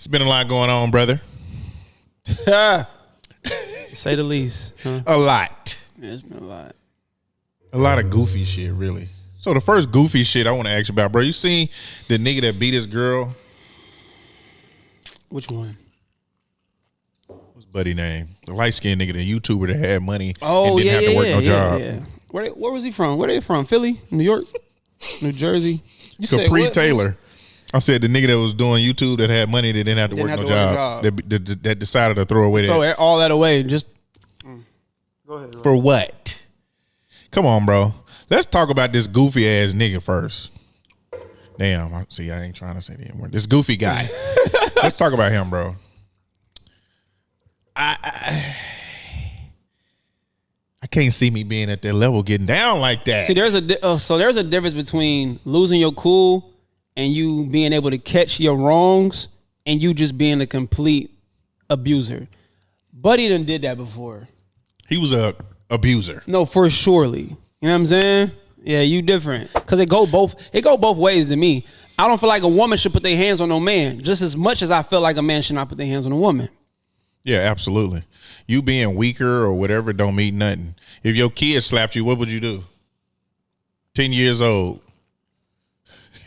It's been a lot going on, brother. Say the least. Huh? A lot. Yeah, it's been a lot. A lot of goofy shit, really. So the first goofy shit I want to ask you about, bro. You seen the nigga that beat his girl? Which one? What's buddy name? The light skinned nigga, the YouTuber that had money Oh, and didn't have to work no job. Yeah. Where was he from? Where they from? Philly? New York? New Jersey? You said Capri what? Taylor. I said the nigga that was doing YouTube that had money that didn't have to work no job. That decided to throw away Throw all that away. Just go ahead. Bro. For what? Come on, bro. Let's talk about this goofy ass nigga first. Damn, I ain't trying to say the word. This goofy guy. Let's talk about him, bro. I can't see me being at that level, getting down like that. See, there's a difference between losing your cool and you being able to catch your wrongs and you just being a complete abuser. Buddy done did that before. He was a abuser. No, for surely. You know what I'm saying? Yeah, you different. Because it go both ways to me. I don't feel like a woman should put their hands on no man just as much as I feel like a man should not put their hands on a woman. Yeah, absolutely. You being weaker or whatever don't mean nothing. If your kid slapped you, what would you do? 10 years old.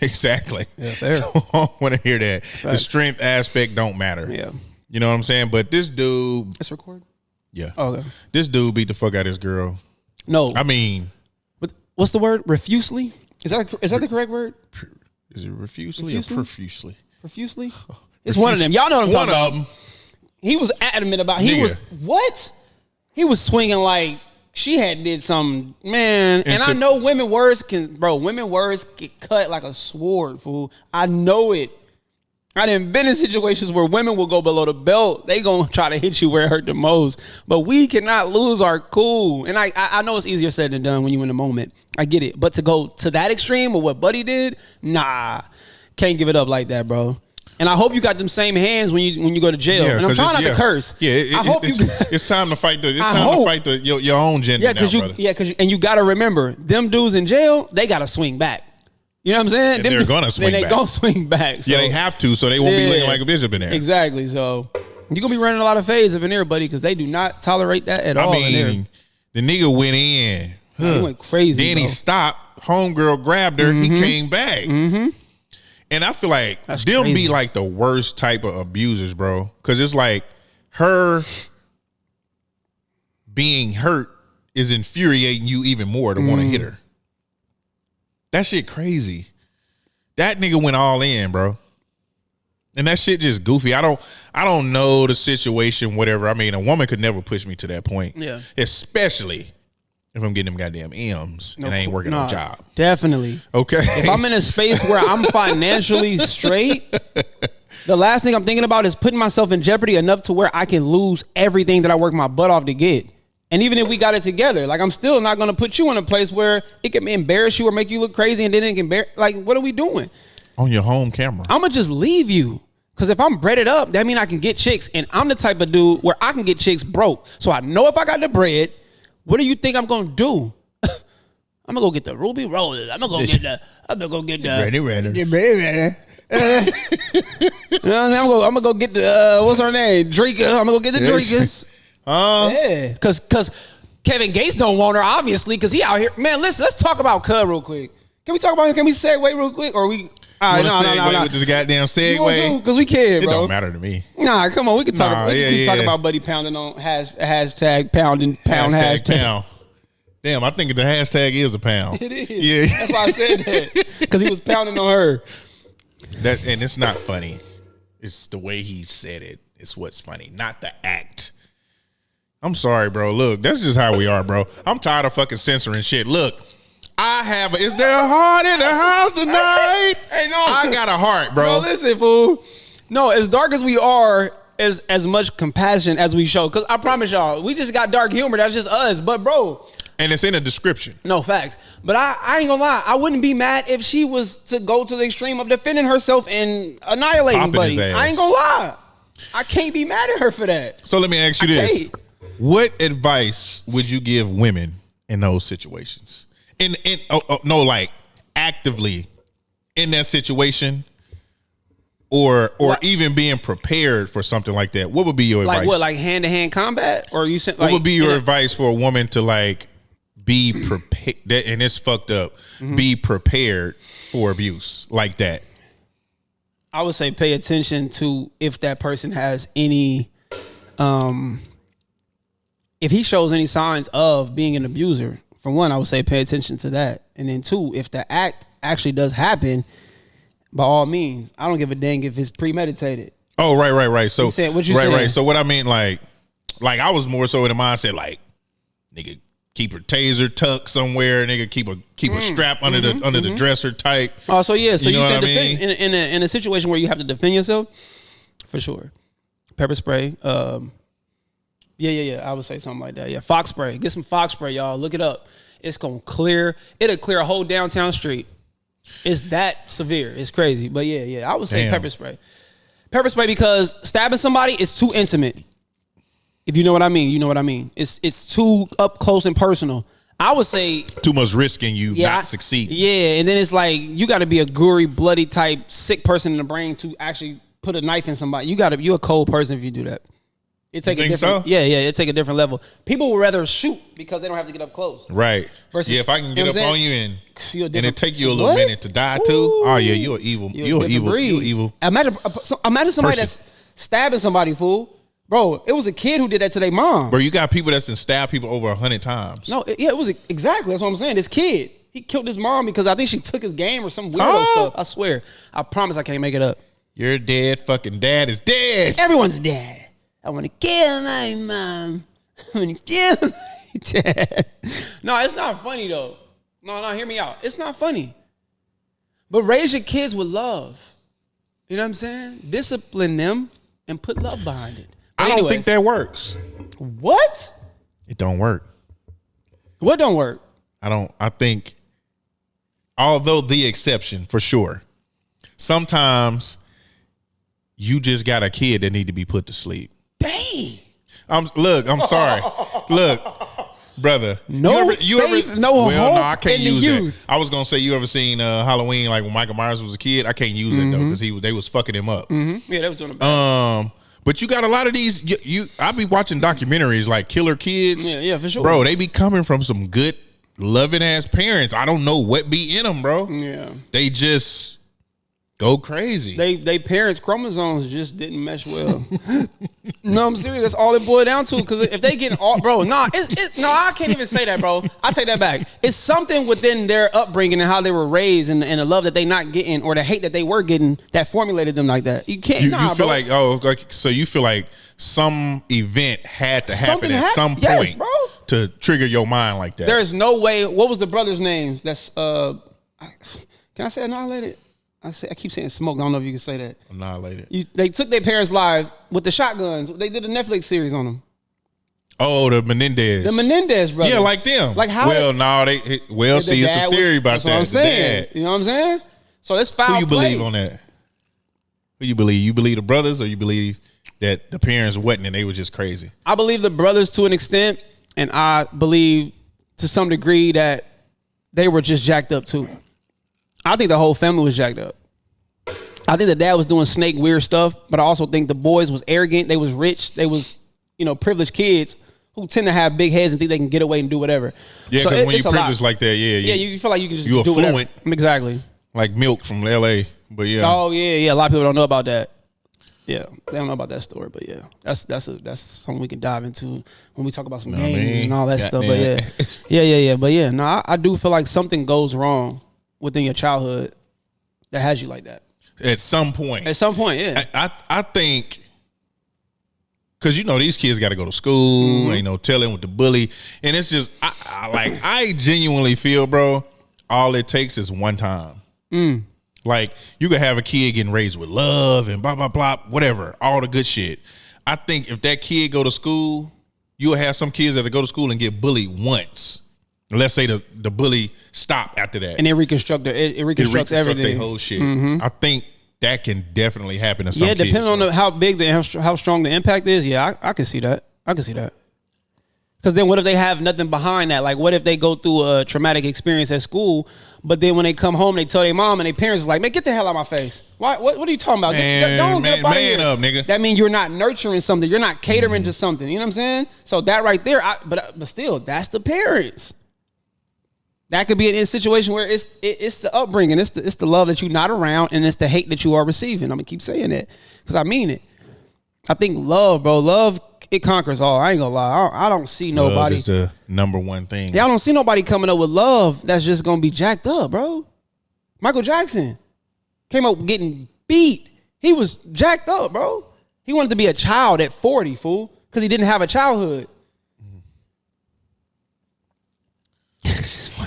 Exactly. Yeah, fair. So I want to hear that. Facts. The strength aspect don't matter. Yeah. You know what I'm saying? But this dude. It's recorded? Yeah. Oh, okay. This dude beat the fuck out of his girl. No. I mean. What's the word? Refusely? Is that the correct word? Is it refusely or profusely? Profusely? It's one of them. Y'all know what I'm talking about. One of them. He was adamant about. He was swinging like she had did something, man. And I know women words get cut like a sword, fool. I know it. I done been in situations where women will go below the belt. They gonna try to hit you where it hurt the most. But we cannot lose our cool. And I know it's easier said than done when you're in the moment. I get it. But to go to that extreme of what Buddy did, nah. Can't give it up like that, bro. And I hope you got them same hands when you go to jail. Yeah, and I'm trying not to curse. Yeah, it's time to fight your own gender. Yeah, because you got to remember, them dudes in jail, they got to swing back. You know what I'm saying? And they're gonna swing back. They're gonna swing back. So. Yeah, they have to, so they won't be looking like a bishop in there. Exactly. So you're gonna be running a lot of fades up in there, buddy, because they do not tolerate that at all. I mean, the nigga went in. He went crazy. Then he stopped. Homegirl grabbed her. Mm-hmm. He came back. Mm-hmm. And I feel like them be like the worst type of abusers, bro. Because it's like her being hurt is infuriating you even more to want to hit her. That shit crazy. That nigga went all in, bro. And that shit just goofy. I don't know the situation, whatever. I mean, a woman could never push me to that point. Yeah. Especially if I'm getting them goddamn M's and I ain't working on a job. Definitely. Okay. If I'm in a space where I'm financially straight, the last thing I'm thinking about is putting myself in jeopardy enough to where I can lose everything that I work my butt off to get. And even if we got it together, like I'm still not going to put you in a place where it can embarrass you or make you look crazy and then it can like, what are we doing? On your home camera. I'm going to just leave you. Because if I'm breaded up, that means I can get chicks. And I'm the type of dude where I can get chicks broke. So I know if I got the bread, what do you think I'm going to do? I'm going to go get the Ruby Roses. I'm going to go get the Ready. I'm going to go get the, what's her name? Drika. I'm going to go get the Drikas. Yeah, because Kevin Gates don't want her, obviously, because he out here. Man, listen, let's talk about Cub real quick. Can we talk about him? Can we segue real quick? Or we... All right, no. With this goddamn segue? Because we can, bro. It don't matter to me. Nah, come on. We can talk about Buddy pounding on hashtag pounding pound hashtag. Pound. Damn, I think the hashtag is a pound. It is. Yeah. That's why I said that. Because he was pounding on her. And it's not funny. It's the way he said it. It's what's funny, not the act. I'm sorry, bro. Look, that's just how we are, bro. I'm tired of fucking censoring shit. Look, is there a heart in the house tonight? Hey, no. I got a heart, bro. Bro, listen, fool. No, as dark as we are, as much compassion as we show. Because I promise y'all, we just got dark humor. That's just us. But, bro. And it's in the description. No, facts. But I ain't gonna lie. I wouldn't be mad if she was to go to the extreme of defending herself and annihilating Buddy. I ain't gonna lie. I can't be mad at her for that. So let me ask you this. What advice would you give women in those situations? Like actively in that situation, or even being prepared for something like that, what would be your advice? Like what, like hand-to-hand combat? Or you said, like, what would be your advice for a woman to like be prepared? And it's fucked up. Be prepared for abuse like that. I would say pay attention to if that person has any, if he shows any signs of being an abuser. For one, I would say pay attention to that. And then two, if the act actually does happen, by all means, I don't give a dang if it's premeditated. Oh, right. So what you saying? Right. So what I mean, like I was more so in the mindset, like, nigga, keep a taser tucked somewhere, nigga, keep a strap under the dresser tight. Oh, so yeah. So you said defend, in a situation where you have to defend yourself, for sure. Pepper spray. Yeah. I would say something like that. Yeah, fox spray. Get some fox spray, y'all. Look it up. It's gonna clear. It'll clear a whole downtown street. It's that severe. It's crazy. But yeah. I would say pepper spray. Pepper spray, because stabbing somebody is too intimate. If you know what I mean, you know what I mean. It's too up close and personal. I would say too much risk in you not succeeding. Yeah, and then it's like you got to be a gory, bloody type, sick person in the brain to actually put a knife in somebody. You're a cold person if you do that. It take a different, it take a different level. People would rather shoot because they don't have to get up close. Right. Versus, if I can get up on you and it take you a little what? minute to die too. Oh yeah, you're evil. You're evil. Imagine somebody that's stabbing somebody, fool. Bro, it was a kid who did that to their mom. Bro, you got people that's been stabbed people over 100 times. No, it was exactly. That's what I'm saying. This kid, he killed his mom because I think she took his game or some weirdo stuff. I swear. I promise I can't make it up. Your dead fucking dad is dead. Everyone's dead. I want to kill my mom. I want to kill my dad. No, it's not funny though. No, hear me out. It's not funny. But raise your kids with love. You know what I'm saying? Discipline them and put love behind it. I don't think that works. What? It don't work. What don't work? I think, although the exception for sure, sometimes you just got a kid that need to be put to sleep. Dang. I'm sorry. Look, brother. No hope I can't in use the that. youth. I was gonna say, you ever seen Halloween, like when Michael Myers was a kid? I can't use it though, because they was fucking him up. Yeah, they was doing it bad. But you got a lot of these. I be watching documentaries like Killer Kids. Yeah, for sure, bro. They be coming from some good, loving ass parents. I don't know what be in them, bro. Yeah, they just go crazy. They parents' chromosomes just didn't mesh well. No, I'm serious. That's all it boiled down to. Because if they getting all, bro, I can't even say that, bro. I take that back. It's something within their upbringing and how they were raised and the love that they not getting or the hate that they were getting that formulated them like that. You can't. You feel bro. So you feel like some event had to happen at some point, bro, to trigger your mind like that. There's no way. What was the brother's name? That's can I say annihilated? I keep saying smoke. I don't know if you can say that. Annihilated. They took their parents' lives with the shotguns. They did a Netflix series on them. Oh, the Menendez. The Menendez brothers. Yeah, like them. Like how? Well, it's a theory about that. That's what I'm saying. You know what I'm saying? So it's foul play. Who you believe on that? Who you believe? You believe the brothers, or you believe that the parents wasn't and they were just crazy? I believe the brothers to an extent, and I believe to some degree that they were just jacked up too. I think the whole family was jacked up. I think the dad was doing snake weird stuff, but I also think the boys was arrogant. They was rich. They was, privileged kids who tend to have big heads and think they can get away and do whatever. Yeah, because when you privileged like that, you feel like you can just do whatever. Fluent. Exactly. Like Milk from LA, but yeah. Oh yeah. A lot of people don't know about that. Yeah, they don't know about that story, but yeah, that's something we can dive into when we talk about some games and all that stuff. But yeah. No, I do feel like something goes wrong within your childhood that has you like that. At some point, yeah. I think, because these kids got to go to school, ain't no telling with the bully, and it's just I genuinely feel, bro, all it takes is one time. Like, you could have a kid getting raised with love and blah blah blah, whatever, all the good shit. I think if that kid go to school, you'll have some kids that go to school and get bullied once. Let's say the bully stop after that, and it reconstructs everything, their whole shit. I think that can definitely happen to some kids. Yeah, depending on how big how strong the impact is. Yeah, I can see that. Because then what if they have nothing behind that? Like, what if they go through a traumatic experience at school, but then when they come home, they tell their mom and their parents is like, man, get the hell out of my face. What are you talking about? Man up, nigga. That means you're not nurturing something. You're not catering to something. You know what I'm saying? So that right there, but still, that's the parents. That could be a situation where it's the upbringing. It's the love that you're not around, and it's the hate that you are receiving. I'm going to keep saying that because I mean it. I think love, bro, it conquers all. I ain't gonna lie. I don't see nobody. Love is the number one thing. Yeah, I don't see nobody coming up with love that's just gonna be jacked up, bro. Michael Jackson came up getting beat. He was jacked up, bro. He wanted to be a child at 40, fool, because he didn't have a childhood.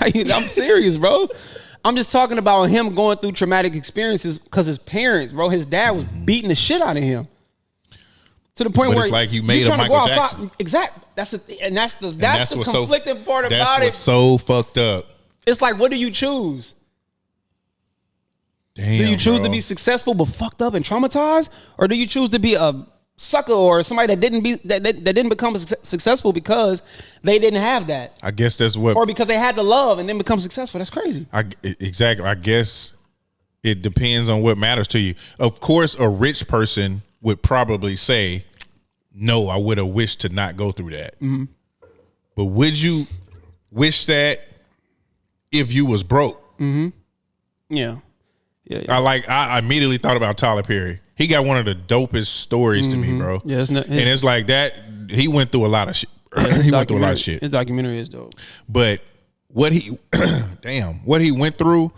I'm serious, bro. I'm just talking about him going through traumatic experiences because his parents, bro, his dad was beating the shit out of him. To the point where it's like you made a Michael Jackson. Exactly. That's the conflicting part about it. That's what's so fucked up. It's like, what do you choose? Damn, do you choose to be successful but fucked up and traumatized, or do you choose to be a sucker or somebody that didn't become successful because they didn't have that? I guess that's what, or because they had the love and then become successful. That's crazy. Exactly. I guess it depends on what matters to you. Of course, a rich person would probably say, no, I would have wished to not go through that. Mm-hmm. But would you wish that if you was broke? Mm-hmm. Yeah. I immediately thought about Tyler Perry. He got one of the dopest stories to me, bro. Yeah, and it's like that. He went through a lot of shit. He went through a lot of shit. His documentary is dope. But what he went through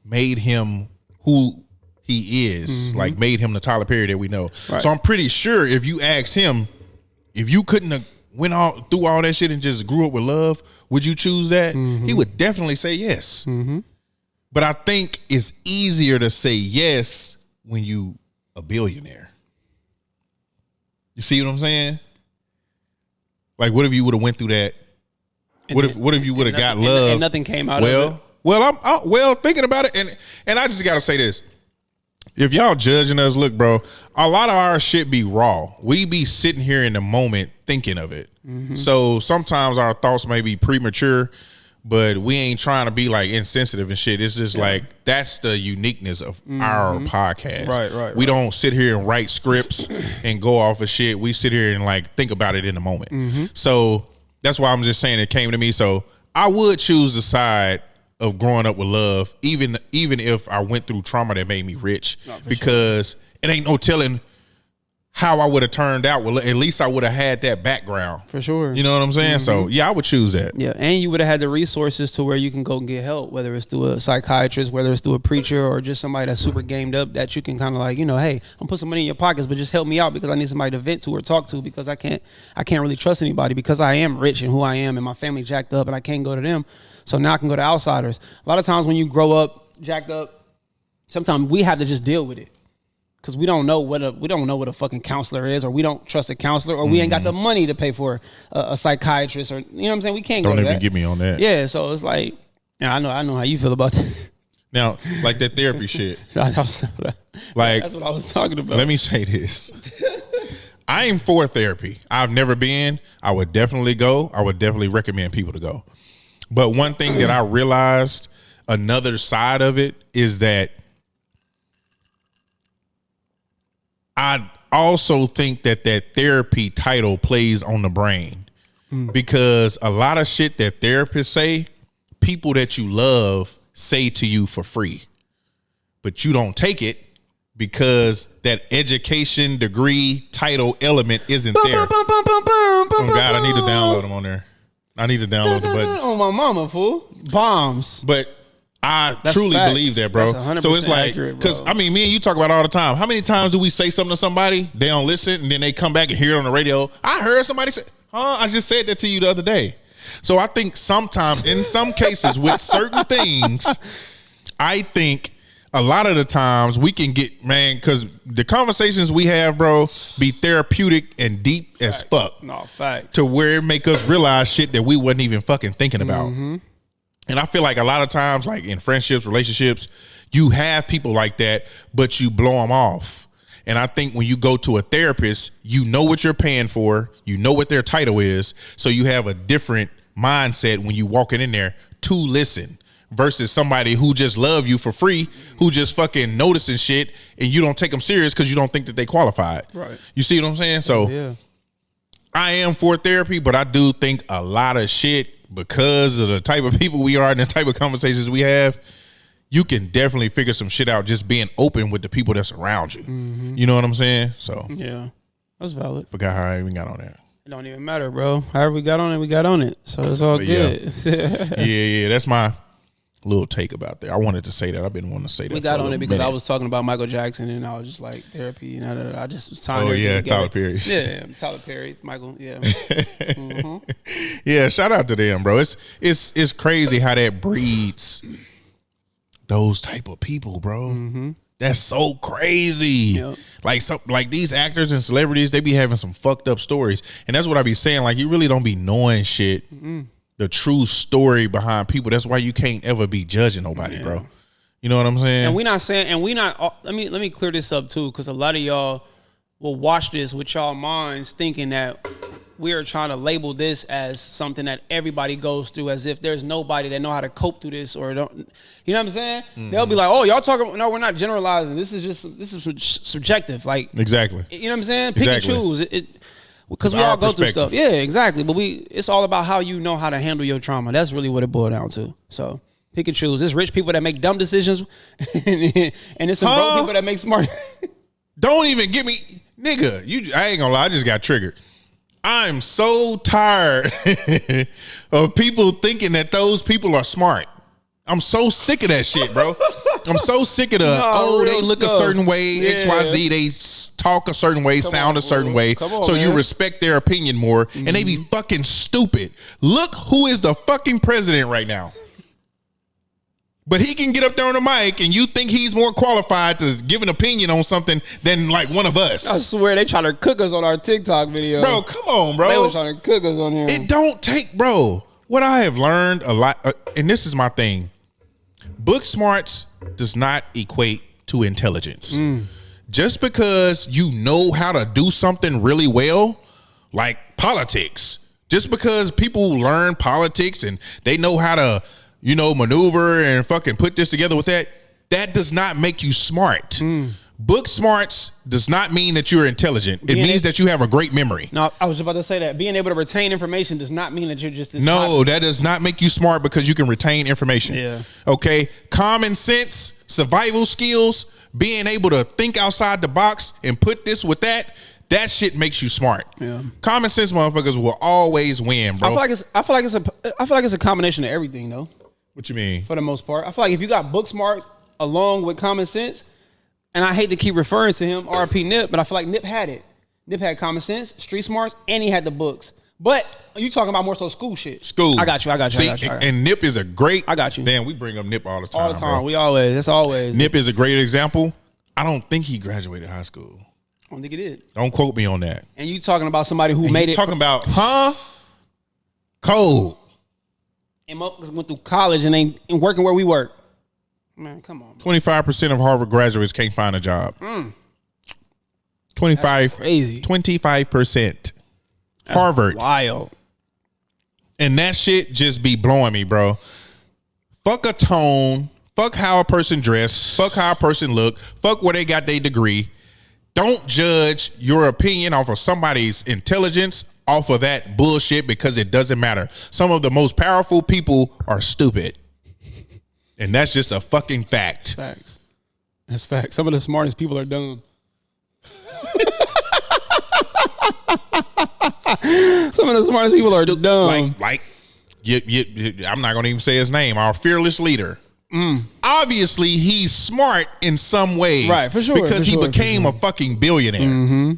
made him who he is, like made him the Tyler Perry that we know. Right. So I'm pretty sure if you asked him, if you couldn't have went through all that shit and just grew up with love, would you choose that? He would definitely say yes. But I think it's easier to say yes when you a billionaire. You see what I'm saying? Like, what if you would have went through that? What if you would have got love and nothing came out of it? Well, thinking about it, and I just got to say this. If y'all judging us, look, bro, a lot of our shit be raw. We be sitting here in the moment thinking of it. So sometimes our thoughts may be premature, but we ain't trying to be like insensitive and shit. It's just like, that's the uniqueness of our podcast. Right. We don't sit here and write scripts and go off of shit. We sit here and like think about it in the moment. So that's why I'm just saying it came to me. So I would choose the side of growing up with love, even if I went through trauma that made me rich, because it ain't no telling how I would have turned out. Well, at least I would have had that background. For sure. You know what I'm saying? So yeah, I would choose that. Yeah, and you would have had the resources to where you can go and get help, whether it's through a psychiatrist, whether it's through a preacher, or just somebody that's super gamed up that you can kind of like, you know, hey, I'm put some money in your pockets, but just help me out because I need somebody to vent to or talk to, because I can't really trust anybody because I am rich and who I am and my family jacked up and I can't go to them. So now I can go to outsiders. A lot of times when you grow up jacked up, sometimes we have to just deal with it. Because we don't know what a fucking counselor is, or we don't trust a counselor, or we ain't got the money to pay for a psychiatrist, or you know what I'm saying? We can't go to that. Don't even get me on that. Yeah, so it's like, yeah, I know how you feel about that. Now, like that therapy shit. Like that's what I was talking about. Let me say this. I am for therapy. I've never been. I would definitely go. I would definitely recommend people to go. But one thing that I realized, another side of it, is that I also think that therapy title plays on the brain, because a lot of shit that therapists say, people that you love say to you for free, but you don't take it because that education degree title element isn't there. Oh God, I need to download them on there. I need to download the buttons. On my mama, fool. Bombs. But that's truly facts. Believe that, bro. So it's like, because I mean, me and you talk about it all the time. How many times do we say something to somebody, they don't listen, and then they come back and hear it on the radio? I heard somebody say, I just said that to you the other day. So I think sometimes, in some cases, with certain things, I think a lot of the times we can get, man, because the conversations we have, bro, be therapeutic and deep as fuck. No, fact. To where it make us realize shit that we wasn't even fucking thinking about. And I feel like a lot of times, like in friendships, relationships, you have people like that, but you blow them off. And I think when you go to a therapist, you know what you're paying for, you know what their title is, so you have a different mindset when you walking in there to listen versus somebody who just love you for free, who just fucking noticing shit and you don't take them serious because you don't think that they qualified. Right. You see what I'm saying? So yeah. I am for therapy, but I do think a lot of shit, because of the type of people we are and the type of conversations we have, you can definitely figure some shit out just being open with the people that's around you. Mm-hmm. You know what I'm saying? So yeah, that's valid. Forgot how I even got on that. It don't even matter, bro. However we got on it, we got on it. So it's all good. Yeah. That's my little take about that. I wanted to say that. I've been wanting to say that. We got on it because I was talking about Michael Jackson and I was just like therapy. I just was tying. Oh yeah, Tyler Perry. Yeah, Tyler Perry, Michael. Yeah. Mm-hmm. Yeah, shout out to them, bro. It's crazy how that breeds those type of people, bro. Mm-hmm. That's so crazy. Yep. Like these actors and celebrities, they be having some fucked up stories, and that's what I be saying. Like, you really don't be knowing shit. Mm-mm. The true story behind people. That's why you can't ever be judging nobody, bro. You know what I'm saying? And let me clear this up too, because a lot of y'all will watch this with y'all minds thinking that we are trying to label this as something that everybody goes through, as if there's nobody that know how to cope through this or don't. You know what I'm saying? Mm-hmm. They'll be like, "Oh, y'all talking? No, we're not generalizing. This is subjective." Like, exactly. You know what I'm saying? Pick and choose. Because we all go through stuff. Yeah, exactly. But it's all about how you know how to handle your trauma. That's really what it boils down to. So pick and choose. There's rich people that make dumb decisions, and there's some broke people that make smart. Don't even get me, nigga. I ain't gonna lie. I just got triggered. I'm so tired of people thinking that those people are smart. I'm so sick of that shit, bro. I'm so sick of they look a certain way, XYZ, they talk a certain way, sound a certain way, so you respect their opinion more, and they be fucking stupid. Look who is the fucking president right now. But he can get up there on the mic and you think he's more qualified to give an opinion on something than like one of us. I swear they trying to cook us on our TikTok video. Bro, come on, bro. They were trying to cook us on here. It don't take, bro. What I have learned a lot, and this is my thing, book smarts does not equate to intelligence. Just because you know how to do something really well, like politics, just because people learn politics and they know how to, maneuver and fucking put this together with that does not make you smart. Book smarts does not mean that you're intelligent. It means that you have a great memory. No, I was about to say that. Being able to retain information does not mean that you're just this No, that does not make you smart because you can retain information. Yeah. Okay? Common sense, survival skills, being able to think outside the box and put this with that shit makes you smart. Yeah. Common sense motherfuckers will always win, bro. I feel like it's a combination of everything, though. What you mean? For the most part. I feel like if you got book smart along with common sense, and I hate to keep referring to him, RP Nip, but I feel like Nip had it. Nip had common sense, street smarts, and he had the books. But you talking about more so school shit. School. I got you. See, and Nip is a great. I got you. Damn, we bring up Nip all the time. All the time. Bro. That's always. Nip is a great example. I don't think he graduated high school. I don't think he did. Don't quote me on that. And you talking about somebody who made it. Talking about, Cold. And went through college and ain't working where we work. Man, come on. 25% of Harvard graduates can't find a job. 25. That's crazy. 25%. Harvard. Wild. And that shit just be blowing me, bro. Fuck a tone. Fuck how a person dress. Fuck how a person look. Fuck where they got their degree. Don't judge your opinion off of somebody's intelligence off of that bullshit because it doesn't matter. Some of the most powerful people are stupid. And that's just a fucking fact. Facts. That's facts. Some of the smartest people are dumb. Some of the smartest people are dumb. I'm not going to even say his name. Our fearless leader. Obviously, he's smart in some ways. Right, for sure. Because he became a fucking billionaire. Mm-hmm.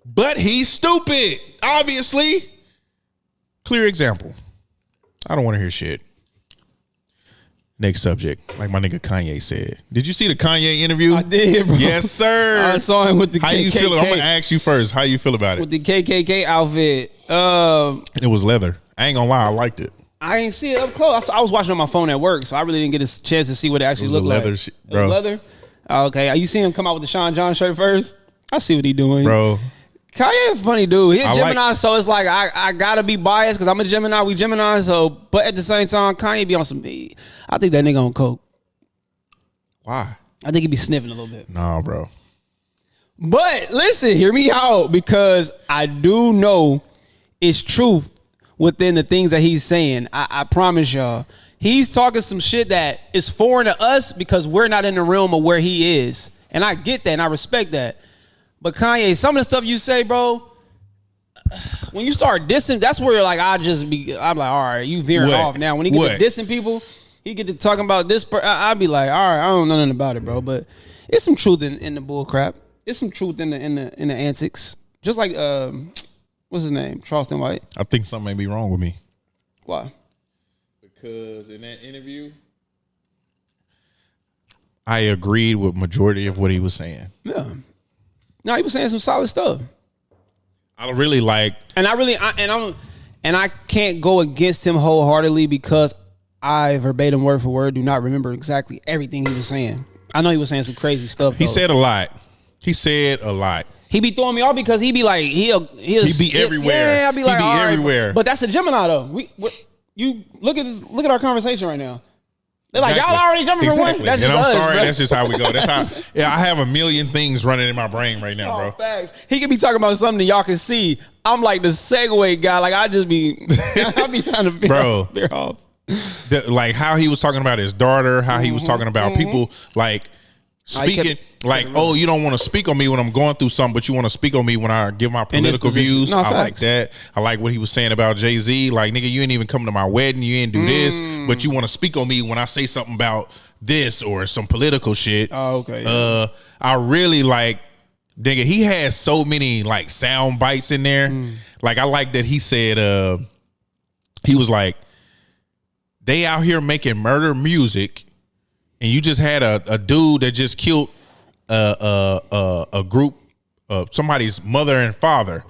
But he's stupid. Obviously. Clear example. I don't want to hear shit. Next subject, like my nigga Kanye said. Did you see the Kanye interview? I did, bro. Yes, sir. I saw him with the KKK. How you feel? I'm gonna ask you first. How you feel about it? With the KKK outfit. It was leather. I ain't gonna lie, I liked it. I ain't see it up close. I was watching on my phone at work, so I really didn't get a chance to see what it actually looked leather like. Shit, bro. It was leather. Okay, you see him come out with the Sean John shirt first? I see what he doing, bro. Kanye a funny dude. He a Gemini, so it's like I gotta be biased because I'm a Gemini. We Gemini, so but at the same time, Kanye be on some. I think that nigga on coke. Why? I think he be sniffing a little bit. No, bro. But listen, hear me out because I do know it's truth within the things that he's saying. I promise y'all, he's talking some shit that is foreign to us because we're not in the realm of where he is, and I get that and I respect that. But Kanye, some of the stuff you say, bro, when you start dissing, that's where like I'm like, all right, you veering off now. When he get to dissing people, he get to talking about this. I'd be like, all right, I don't know nothing about it, bro. But it's some truth in the bull crap. It's some truth in the antics. Just like what's his name, Charleston White. I think something may be wrong with me. Why? Because in that interview, I agreed with majority of what he was saying. Yeah. No, he was saying some solid stuff. I really like, and I can't go against him wholeheartedly because I verbatim word for word do not remember exactly everything he was saying. I know he was saying some crazy stuff. He said a lot. He be throwing me off because he be like he'll be everywhere. Yeah, I'll be like, he be everywhere. But that's a Gemini though. You look at our conversation right now. They're like, y'all already jumping from one. That's just I'm us, sorry, bro. that's just how we go. That's how. Yeah, I have a million things running in my brain right now, bro. Facts. He could be talking about something that y'all can see. I'm like the segue guy. Like I be trying to veer off. Like how he was talking about his daughter, how he was talking about people like speaking, you don't want to speak on me when I'm going through something, but you want to speak on me when I give my political views. I like that. I like what he was saying about Jay-Z. Like, nigga, you ain't even come to my wedding. You ain't do this, but you want to speak on me when I say something about this or some political shit. Oh, okay. Yeah. I really like, nigga, he has so many like sound bites in there. Like, I like that he said, he was like, they out here making murder music. And you just had a dude that just killed a group of somebody's mother and father,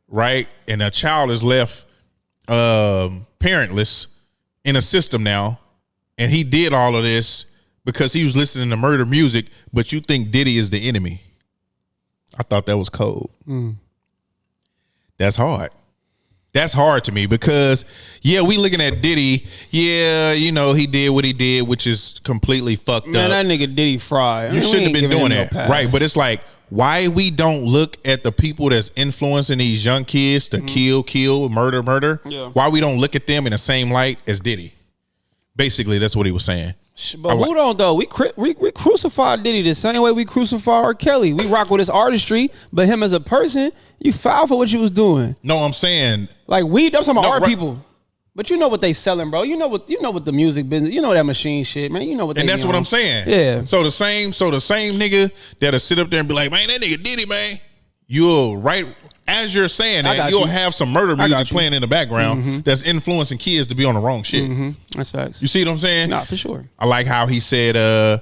right? And a child is left parentless in a system now. And he did all of this because he was listening to murder music, but you think Diddy is the enemy. I thought that was cold. That's hard. That's hard to me because, yeah, we looking at Diddy. Yeah, you know, he did what he did, which is completely fucked up. Man, that nigga Diddy fried. You shouldn't have been doing that. Right, but it's like, why we don't look at the people that's influencing these young kids to kill, murder? Yeah. Why we don't look at them in the same light as Diddy? Basically, that's what he was saying. But who don't, though? We crucified Diddy the same way we crucified R. Kelly. We rock with his artistry, but him as a person, you foul for what you was doing. No, I'm saying, like I'm talking about our people. But you know what they selling, bro. You know what the music business. You know that machine shit, man. You know what. And that's what I'm saying. Yeah. So the same nigga that'll sit up there and be like, man, that nigga Diddy, man. You'll right as you're saying that, you'll have some murder music playing in the background that's influencing kids to be on the wrong shit. That's facts. You see what I'm saying? Nah, for sure. I like how he said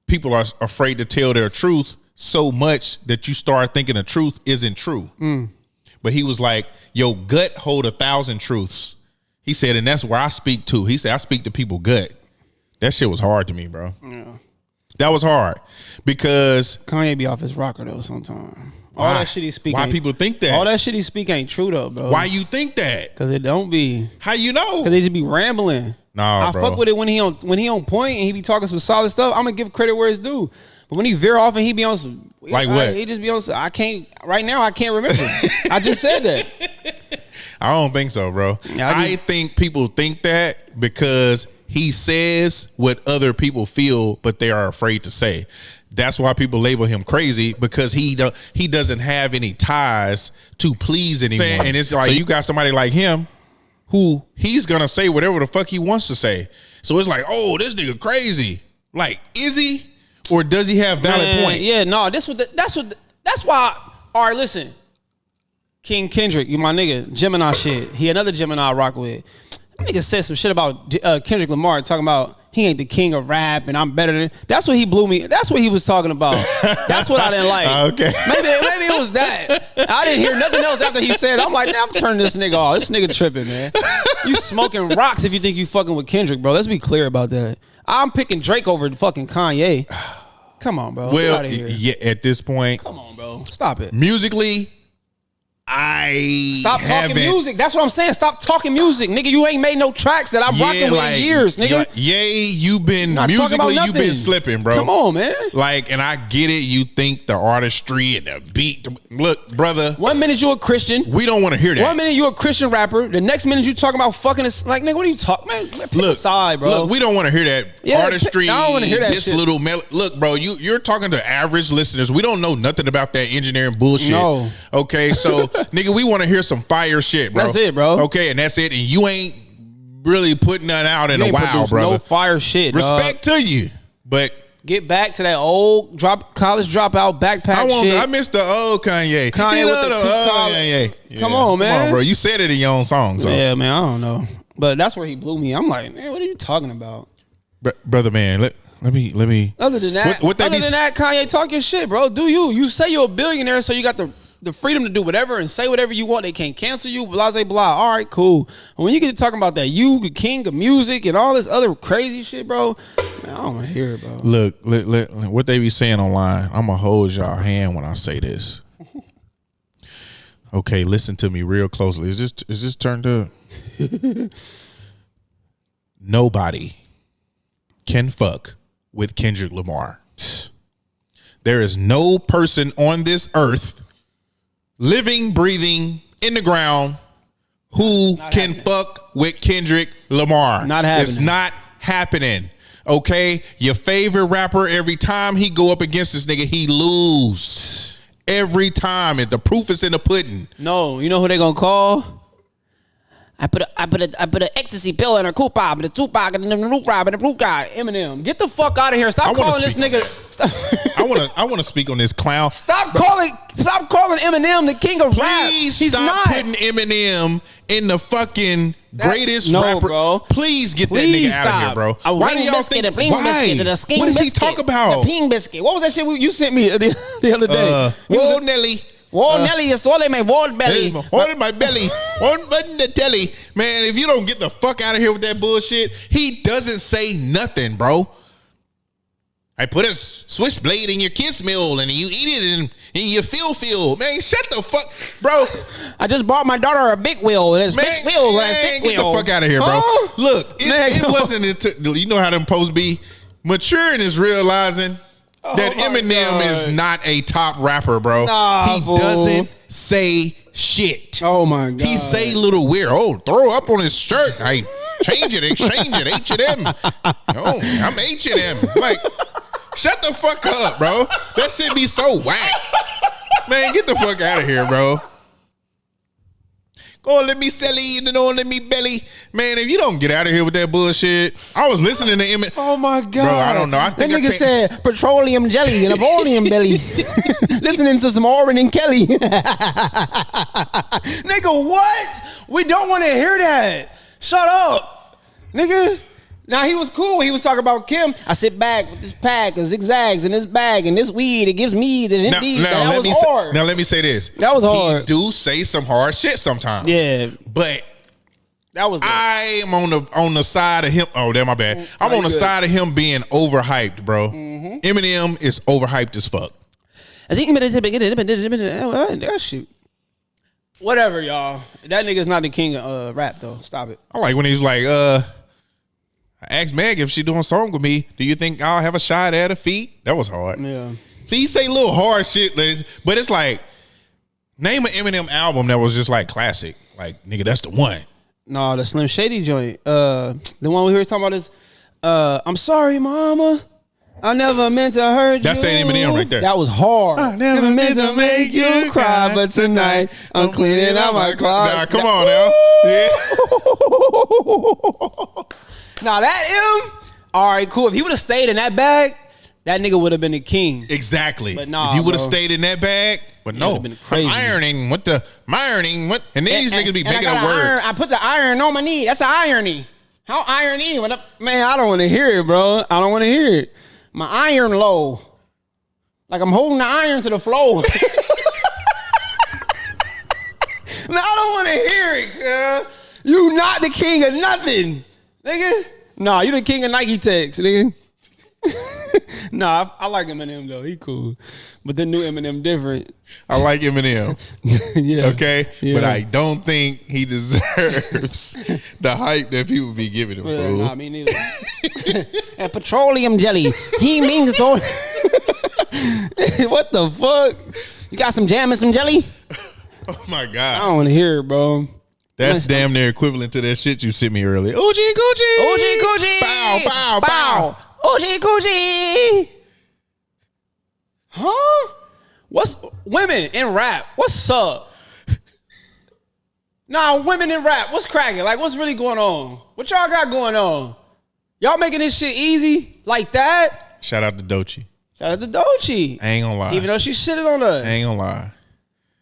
people are afraid to tell their truth so much that you start thinking the truth isn't true. But he was like, your gut hold 1,000 truths. He said, and that's where I speak to. He said, I speak to people gut. That shit was hard to me, bro. Yeah. That was hard because Kanye be off his rocker though sometimes. All that shit he speak. Why people think that? All that shit he speak ain't true though, bro. Why you think that? Because it don't be. How you know? Because they just be rambling. Nah, I fuck with it when he on point and he be talking some solid stuff. I'm gonna give credit where it's due. But when he veer off and he be on some like what? He just be on some, I can't remember. I just said that. I don't think so, bro. I think people think that because he says what other people feel, but they are afraid to say. That's why people label him crazy because he doesn't have any ties to please anyone. And it's like, so you got somebody like him who he's gonna say whatever the fuck he wants to say. So it's like, oh, this nigga crazy. Like, is he, or does he have valid points? Yeah, no. That's why. All right, listen. King Kendrick, you my nigga, Gemini shit. He another Gemini I rock with. That nigga said some shit about Kendrick Lamar talking about he ain't the king of rap and I'm better than. That's what he blew me. That's what he was talking about. That's what I didn't like. Okay. Maybe it was that. I didn't hear nothing else after he said. I'm like, I'm turning this nigga off. This nigga tripping, man. You smoking rocks if you think you fucking with Kendrick, bro. Let's be clear about that. I'm picking Drake over fucking Kanye. Come on, bro. Well, yeah, at this point. Come on, bro. Stop it. Musically, Stop talking music. That's what I'm saying. Stop talking music, nigga. You ain't made no tracks that I'm rocking with in years, nigga. You've been musically, you've been slipping, bro. Come on, man. Like, and I get it. You think the artistry and the beat. Look, brother. 1 minute you a Christian. We don't want to hear that. 1 minute you a Christian rapper. The next minute you talking about fucking. Like, nigga, what are you talking, man? Pick a side, bro. Look, we don't want to hear that artistry. I don't want to hear that this shit. little look, bro. You're talking to average listeners. We don't know nothing about that engineering bullshit. No. Okay, so nigga, we want to hear some fire shit, bro. That's it, bro. Okay, and that's it. And you ain't really putting that out in a while, brother. No fire shit. Respect to you, but get back to that old college dropout backpack shit. I miss the old Kanye. Kanye with the two collars. Yeah. Come on, man. Come on, bro. You said it in your own song. So. Yeah, man. I don't know, but that's where he blew me. I'm like, man, what are you talking about, brother? Man, let me. Other than that, Kanye, talk your shit, bro. Do you? You say you're a billionaire, so you got the freedom to do whatever and say whatever you want. They can't cancel you, blah, blah, blah. All right, cool. And when you get to talking about that, you the king of music and all this other crazy shit, bro, man, I don't want to hear it, bro. Look, what they be saying online, I'm going to hold y'all hand when I say this. Okay, listen to me real closely. Is this turned up? Nobody can fuck with Kendrick Lamar. There is no person on this earth living, breathing, in the ground, who can fuck with Kendrick Lamar. Not happening. It's not happening. Okay? Your favorite rapper, every time he go up against this nigga, he lose. Every time. And the proof is in the pudding. No, you know who they gonna call? I put an ecstasy pill in a Tupac, but the Tupac and the Luke Rob and the Blue guy, Eminem. Get the fuck out of here. Stop calling this nigga. I want to speak on this clown. Stop calling Eminem the king of rap. Please He's stop not putting Eminem in the fucking greatest rapper. Bro. Please get that nigga out of here, bro. Why do y'all think? Why? What does he talk about? The ping biscuit. What was that shit you sent me the other day? Whoa, Nelly. Whoa, Nelly, you swallowed my wall belly. Holding my belly. On button the telly. Man, if you don't get the fuck out of here with that bullshit, he doesn't say nothing, bro. I put a switchblade in your kid's meal and you eat it and you feel. Man, shut the fuck, bro. I just bought my daughter a big wheel and it's big wheel. Man, get the fuck out of here, bro. Look, it wasn't until, you know how them posts be? Maturing is realizing that Eminem is not a top rapper, bro. He doesn't say shit. Oh my God. He say little weird. Oh, throw up on his shirt. Hey, change it, exchange it. H&M. Oh, I'm H&M. Like, shut the fuck up, bro. That shit be so whack. Man, get the fuck out of here, bro. Go on, let me selly, and don't let me belly. Man, if you don't get out of here with that bullshit. I was listening to Eminem. Oh my God. Bro, I don't know. I think that nigga said petroleum jelly and a Napoleon belly. Listening to some Oren and Kelly. Nigga, what? We don't want to hear that. Shut up. Nigga. Now, he was cool when he was talking about Kim. I sit back with this pack of zigzags in this bag and this weed. It gives me the MD. That was hard. Now, let me say this. That was hard. He do say some hard shit sometimes. Yeah. But that was. I am on the side of him. Oh, damn, my bad. I'm on the side of him being overhyped, bro. Mm-hmm. Eminem is overhyped as fuck. That shit. Whatever, y'all. That nigga's not the king of rap, though. Stop it. I like when he's like, I asked Meg if she doing a song with me. Do you think I'll have a shot at her feet? That was hard. Yeah. See, he say little hard shit, but it's like, name an Eminem album that was just like classic. Like, nigga, that's the one. No, the Slim Shady joint. The one we were talking about is, I'm sorry, mama. I never meant to hurt you. That's the Eminem right there. That was hard. I never meant to make you cry, but tonight I'm cleaning out my closet. Nah, come on now. Yeah. Now that all right, cool. If he would have stayed in that bag, that nigga would have been the king. Exactly. But nah, if you would have stayed in that bag, but no, been crazy. ironing, what? And then these niggas be making up words. I put the iron on my knee. That's an irony. How iron in? Man, I don't want to hear it, bro. I don't want to hear it. My iron low. Like I'm holding the iron to the floor. Man, I don't want to hear it, girl. You not the king of nothing, nigga. Nah, you the king of Nike Techs, nigga. Nah, I like Eminem though. He cool, but the new Eminem different. I like Eminem. Yeah. Okay, yeah. but I don't think he deserves the hype that people be giving him. Bro. Nah, me neither. And petroleum jelly. He means so. What the fuck? You got some jam and some jelly? Oh my I god! don't want to hear it, bro. That's damn near equivalent to that shit you sent me earlier. OG Gucci. OG Gucci. Bow, bow, bow. OG Gucci. Huh? What's women in rap? What's up? Nah, women in rap. What's cracking? Like, what's really going on? What y'all got going on? Y'all making this shit easy like that? Shout out to Doechii. Shout out to Doechii. I ain't gonna lie. Even though she shitted on us. I ain't gonna lie.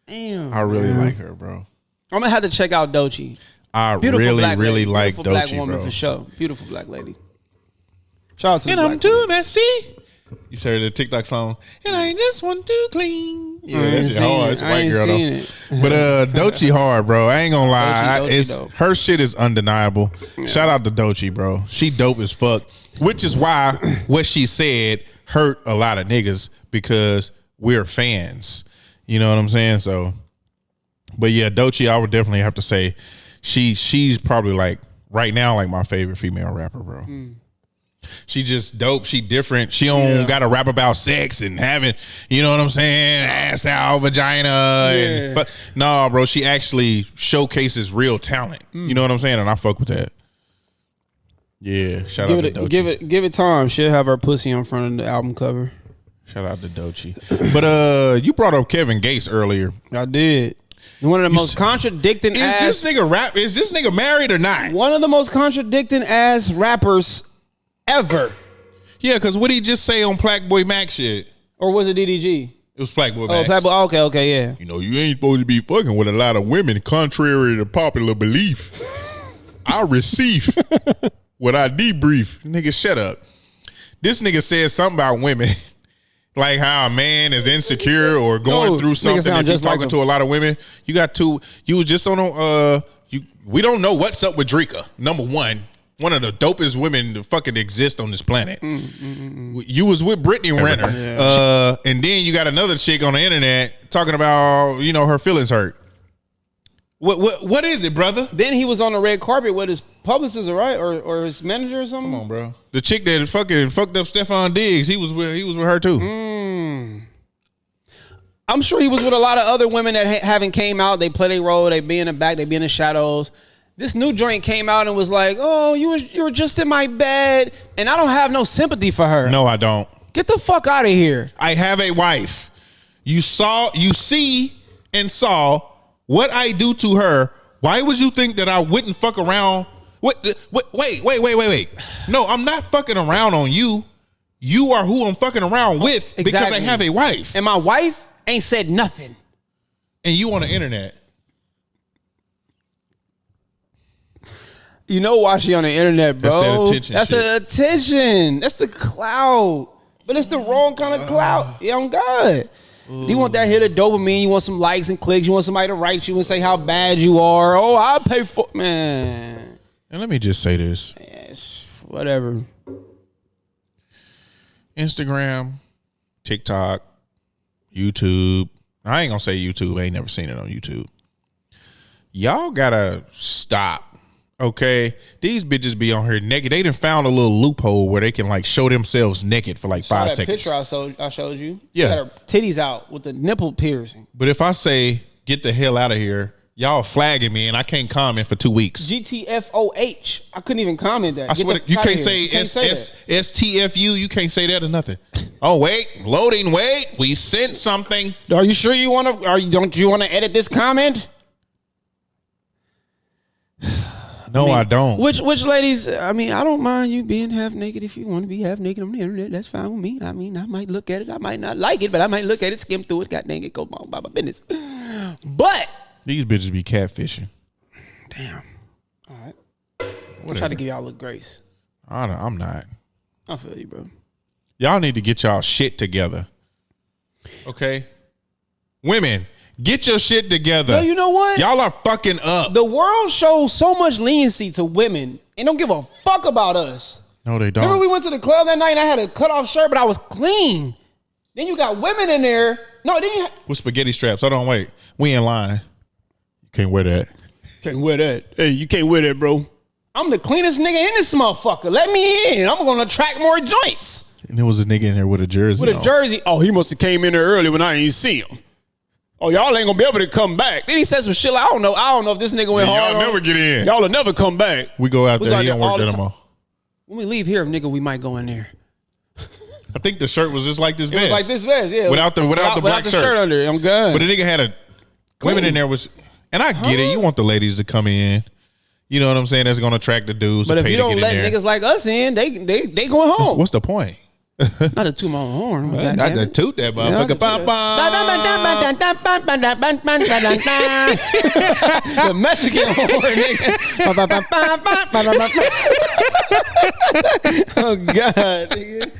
Damn. I really like her, bro. I'm gonna have to check out Doechii. I Beautiful really like Beautiful black Doechii, woman bro. for sure. Beautiful black lady. Shout out to And the I'm black too woman. messy. You heard the TikTok song. And I just want to clean. Yeah, I that ain't shit seen hard. it. It's a I white ain't girl seen though. it. But Doechii hard, bro. I ain't gonna lie. Doechii dope. Her shit is undeniable. Yeah. Shout out to Doechii, bro. She dope as fuck. Which is why what she said hurt a lot of niggas because we're fans. You know what I'm saying? So, but yeah, Doechii, I would definitely have to say she's probably like right now like my favorite female rapper, bro. She just dope. She different. She don't gotta rap about sex and having, you know what I'm saying, ass out, vagina. And no, bro. She actually showcases real talent. You know what I'm saying? And I fuck with that. Yeah. Shout out to Doechii. Give it time. She'll have her pussy on front of the album cover. Shout out to Doechii. But you brought up Kevin Gates earlier. I did. One of the most contradicting Is this nigga married or not? One of the most contradicting ass rappers ever. Yeah, because what he just say on Black Boy Mac shit? Or was it DDG? It was Black Boy Mac. Oh, Black Boy. Okay, yeah. You know, you ain't supposed to be fucking with a lot of women, contrary to popular belief. I receive what I debrief. Nigga, shut up. This nigga said something about women. Like how a man is insecure or going through something if he's talking to a lot of women. You was just on we don't know what's up with Drika. Number one of the dopest women to fucking exist on this planet. You was with Brittany Renner. And then you got another chick on the internet talking about, you know, her feelings hurt. What is it, brother? Then he was on the red carpet with his publicist, right? Or his manager or something? Come on, bro. The chick that fucking fucked up Stephon Diggs, he was with her too. I'm sure he was with a lot of other women that haven't came out. They play their role. They be in the back. They be in the shadows. This new joint came out and was like, "Oh, you were just in my bed," and I don't have no sympathy for her. No, I don't. Get the fuck out of here. I have a wife. You see and saw what I do to her. Why would you think that I wouldn't fuck around? Wait. No, I'm not fucking around on you. You are who I'm fucking around with because I have a wife. And my wife ain't said nothing. And you on the internet. You know why she on the internet, bro? That's that attention. That's the attention. That's the clout. But it's the wrong kind of clout. Yeah, on God. You want that hit of dopamine. You want some likes and clicks. You want somebody to write you and say how bad you are. Oh, I'll pay for... Man. And let me just say this. Yes, whatever. Instagram, TikTok, YouTube. I ain't gonna say YouTube. I ain't never seen it on YouTube. Y'all gotta stop. Okay, these bitches be on here naked. They done found a little loophole where they can like show themselves naked for like 5 seconds. Picture I showed you. Yeah, she got her titties out with the nipple piercing. But if I say get the hell out of here, y'all flagging me and I can't comment for 2 weeks. GTFOH. I couldn't even comment that. I swear you can't say STFU. You can't say that or nothing. Oh wait, loading. Wait, we sent something. Are you sure you want to? Don't you want to edit this comment? No, I don't. Which ladies? I mean, I don't mind you being half naked if you want to be half naked on the internet. That's fine with me. I mean, I might look at it. I might not like it, but I might look at it, skim through it. God dang it, go on about my business. But these bitches be catfishing. Damn. All right. I try to give y'all a little grace. I'm not. I feel you, bro. Y'all need to get y'all shit together. Okay? Women, get your shit together. No, you know what? Y'all are fucking up. The world shows so much leniency to women and don't give a fuck about us. No, they don't. Remember we went to the club that night and I had a cut off shirt, but I was clean. Then you got women in there. No, then you with spaghetti straps. Hold on, wait. We in line. You can't wear that. Can't wear that. Hey, you can't wear that, bro. I'm the cleanest nigga in this motherfucker. Let me in. I'm gonna attract more joints. And there was a nigga in there with a jersey. With a jersey. Oh, he must have came in there early when I ain't see him. Oh, y'all ain't gonna be able to come back. Then he said some shit like, I don't know if this nigga went hard. Y'all never get in. Y'all will never come back. We go out there. He don't work there no more. When we leave here, nigga, we might go in there. I think the shirt was just like this vest. It was like this vest, yeah. Without the black shirt under it. I'm good. But the nigga had women in there was, and I get it. You want the ladies to come in. You know what I'm saying? That's gonna attract the dudes. But if you don't let niggas like us in, they going home. What's the point? Not to toot my own horn. Not to toot that motherfucker. The Mexican horn, nigga. Oh God, nigga.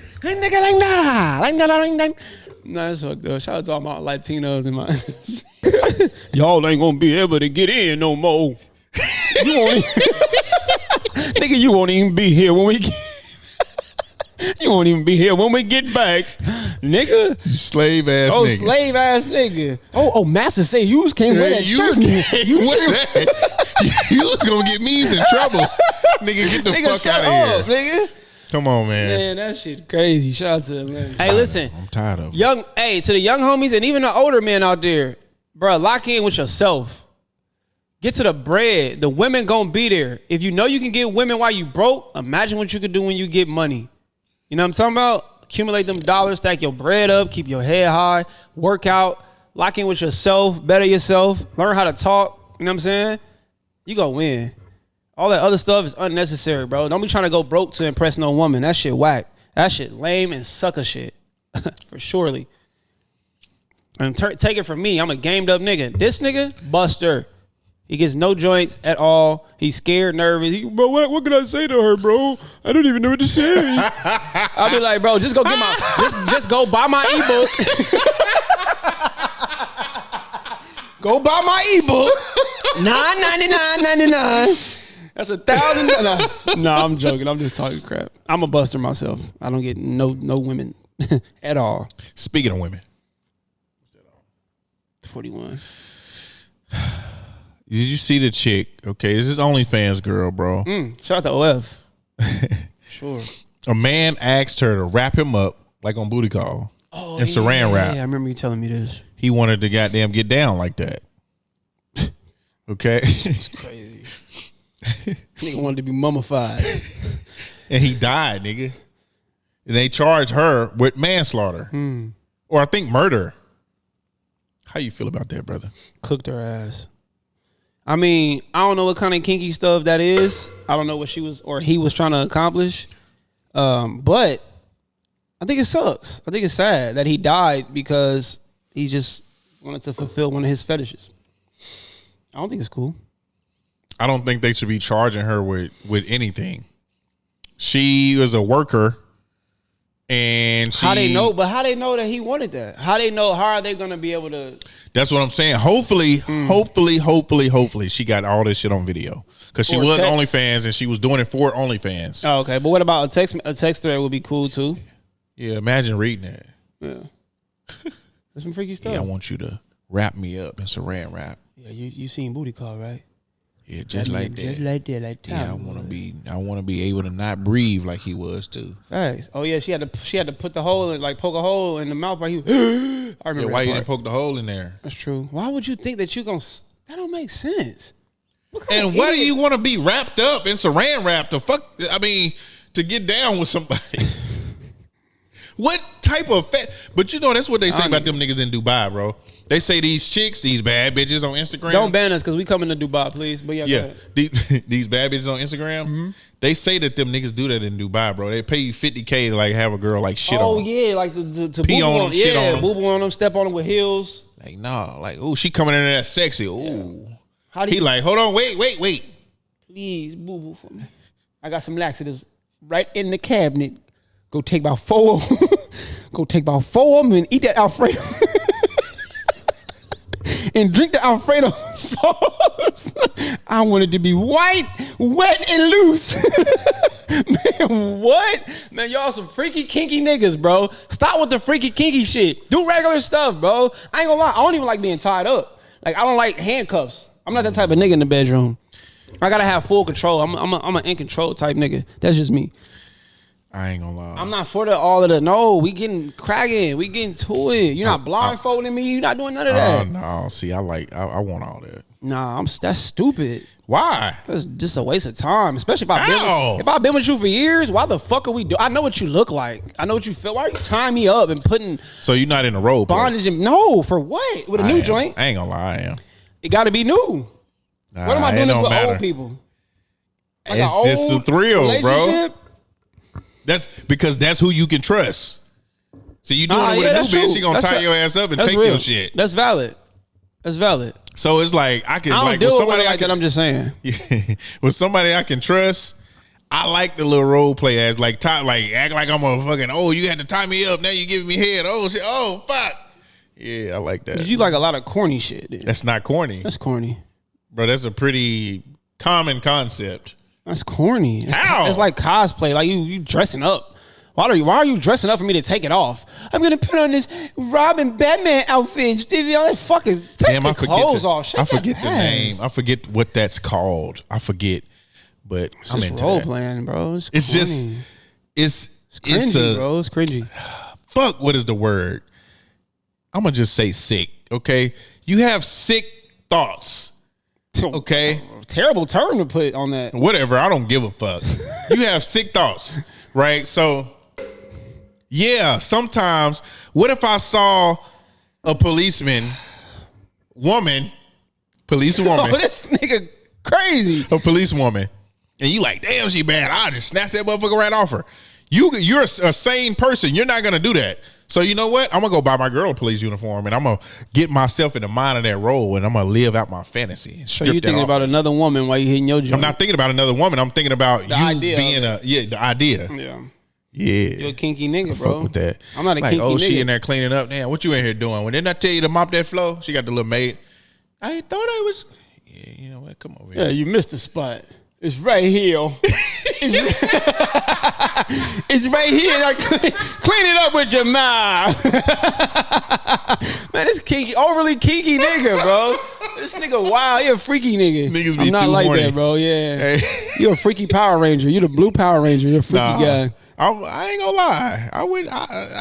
Nah, that's fucked up. Shout out to all my Latinos and my y'all ain't gonna be able to get in no more. You won't nigga, you won't even be here when we get you won't even be here when we get back, nigga. Slave ass nigga. Slave ass nigga. Oh, master say you can't wear that shirt. You wear that. You was gonna get me in troubles. Nigga, get the fuck out of here. Nigga. Come on, man. Man, that shit crazy. Shout out to them, man. Hey, listen. I'm tired of it. To the young homies and even the older men out there, bro, lock in with yourself. Get to the bread. The women gonna be there. If you know you can get women while you broke, imagine what you could do when you get money. You know what I'm talking about? Accumulate them dollars, stack your bread up, keep your head high, work out, lock in with yourself, better yourself, learn how to talk. You know what I'm saying? You gonna win. All that other stuff is unnecessary, bro. Don't be trying to go broke to impress no woman. That shit whack. That shit lame and sucker shit. For surely. And take it from me. I'm a gamed up nigga. This nigga, buster. He gets no joints at all. He's scared, nervous. Bro, what can I say to her, bro? I don't even know what to say. I'll be like, bro, just go get just go buy my ebook. Go buy my ebook. $9.99.99. That's $1,000. No, I'm joking. I'm just talking crap. I'm a buster myself. I don't get no women at all. Speaking of women. 41. Did you see the chick? Okay, this is OnlyFans girl, bro. Shout out to OF. Sure. A man asked her to wrap him up like on Booty Call and saran wrap. Yeah, I remember you telling me this. He wanted to goddamn get down like that. Okay. It's crazy. Nigga wanted to be mummified. And he died, nigga. And they charged her with manslaughter. Or I think murder. How you feel about that, brother? Cooked her ass. I mean, I don't know what kind of kinky stuff that is. I don't know what she was or he was trying to accomplish. But I think it sucks. I think it's sad that he died because he just wanted to fulfill one of his fetishes. I don't think it's cool. I don't think they should be charging her with anything. She was a worker, and how they know? But how they know that he wanted that? How they know? How are they going to be able to? That's what I'm saying. Hopefully, she got all this shit on video because she was OnlyFans and she was doing it for OnlyFans. Oh, okay, but what about a text? A text thread would be cool too. Yeah, imagine reading that. Yeah, that's some freaky stuff. Yeah, I want you to wrap me up in saran wrap. Yeah, you seen Booty Call, right? Yeah, just like that. Just like that, like that. Yeah, I want to be able to not breathe like he was too. Facts. Oh yeah, she had to put the hole in, like poke a hole in the mouth while he. I remember. Yeah, why you didn't poke the hole in there? That's true. Why would you think that you gonna? That don't make sense. And why do you want to be wrapped up in saran wrap? The fuck? I mean, to get down with somebody. What type of fat? But you know that's what they say about them niggas in Dubai, bro. They say these chicks, these bad bitches on Instagram. Don't ban us because we coming to Dubai, please. But yeah, these bad bitches on Instagram. They say that them niggas do that in Dubai, bro. They pay you $50K to like have a girl like shit on. Oh yeah, like to pee on them, shit on them, boo boo on them, step on them with heels. Like nah, like ooh, she coming in there that sexy. Ooh, how do you? He like, hold on, wait. Please, boo boo for me. I got some laxatives right in the cabinet. Go take about 4 of them. Go take about 4 of them and eat that Alfredo. And drink the Alfredo sauce. I want it to be white, wet, and loose. Man, what? Man, y'all some freaky, kinky niggas, bro. Stop with the freaky, kinky shit. Do regular stuff, bro. I ain't gonna lie. I don't even like being tied up. Like, I don't like handcuffs. I'm not that type of nigga in the bedroom. I gotta have full control. I'm an in control type nigga. That's just me. I ain't gonna lie. I'm not for all of the. No, we getting cracking. We getting to it. You're not blindfolding me. You're not doing none of that. No, see, I want all that. Nah, that's stupid. Why? That's just a waste of time. Especially if I've been with you for years. Why the fuck are we doing? I know what you look like. I know what you feel. Why are you tying me up and putting? So you're not in a role bondage? No, for what? With a new joint? I ain't gonna lie, I am. It got to be new. What am I doing this with old people? Like it's just the thrill, bro. That's because that's who you can trust. So you doing it with a new bitch, she gonna tie your ass up and take your shit. That's valid. That's valid. So it's like I can like with somebody like that. I'm just saying. Yeah, with somebody I can trust. I like the little role play act like act like I'm a fucking you had to tie me up. Now you giving me head. Oh shit. Oh fuck. Yeah, I like that. Cause you like a lot of corny shit. Dude. That's not corny. That's corny, bro. That's a pretty common concept. That's corny. How? It's like cosplay. Like you dressing up. Why are you dressing up for me to take it off? I'm gonna put on this Robin Batman outfit. Fucking take the clothes off. I forget the name. I forget what that's called. I forget. But it's I'm just into role that. playing, bro. It's cringy. It's cringy, bro. It's cringy. Fuck. What is the word? I'm gonna just say sick. Okay. You have sick thoughts. Okay. Terrible term to put on that. Whatever. I don't give a fuck. You have sick thoughts, right? So, yeah, sometimes, what if I saw a police woman, Oh, this nigga crazy. A police woman, and you like, damn, she bad. I'll just snatch that motherfucker right off her. You're a sane person. You're not going to do that. So you know what? I'm going to go buy my girl a police uniform, and I'm going to get myself in the mind of that role, and I'm going to live out my fantasy. And so you thinking about another woman while you hitting your joint? I'm not thinking about another woman. I'm thinking about the idea being the idea. Yeah. Yeah. You're a kinky nigga, bro. Fuck with that. I'm not a kinky nigga. She in there cleaning up. Damn, what you in here doing? When didn't I tell you to mop that floor? She got the little maid. I thought I was. Yeah, you know what? Come over here. Yeah, you missed the spot. It's right here. It's right here. Like, clean it up with your mouth. Man, this kinky, overly kinky nigga, bro. This nigga wild. He a freaky nigga. Niggas be I'm not too like horny. that, bro. Yeah. Hey. You a freaky Power Ranger. You the blue Power Ranger. You're a freaky guy. I ain't gonna lie.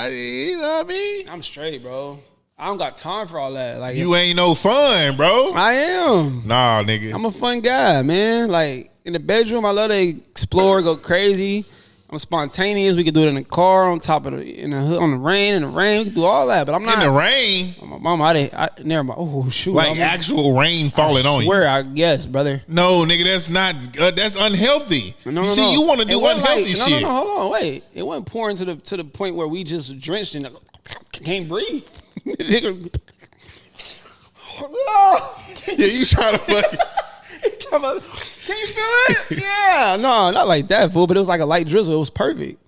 You know what I mean? I'm straight, bro. I don't got time for all that. Like you ain't no fun, bro. I am. Nah, nigga. I'm a fun guy, man. Like in the bedroom, I love to explore, go crazy. I'm spontaneous. We can do it in the car, on top of the on the rain. In the rain, we can do all that. But I'm not in the rain. My mom, I never mind. Oh shoot! Like actual rain falling on you. Swear, I guess, brother. No, nigga, that's not. That's unhealthy. No, See, you want to do unhealthy shit. No, hold on, wait. It wasn't pouring to the point where we just drenched and can't breathe. Yeah, you trying to fuck. Can you feel it? Yeah, no, not like that, fool. But it was like a light drizzle. It was perfect.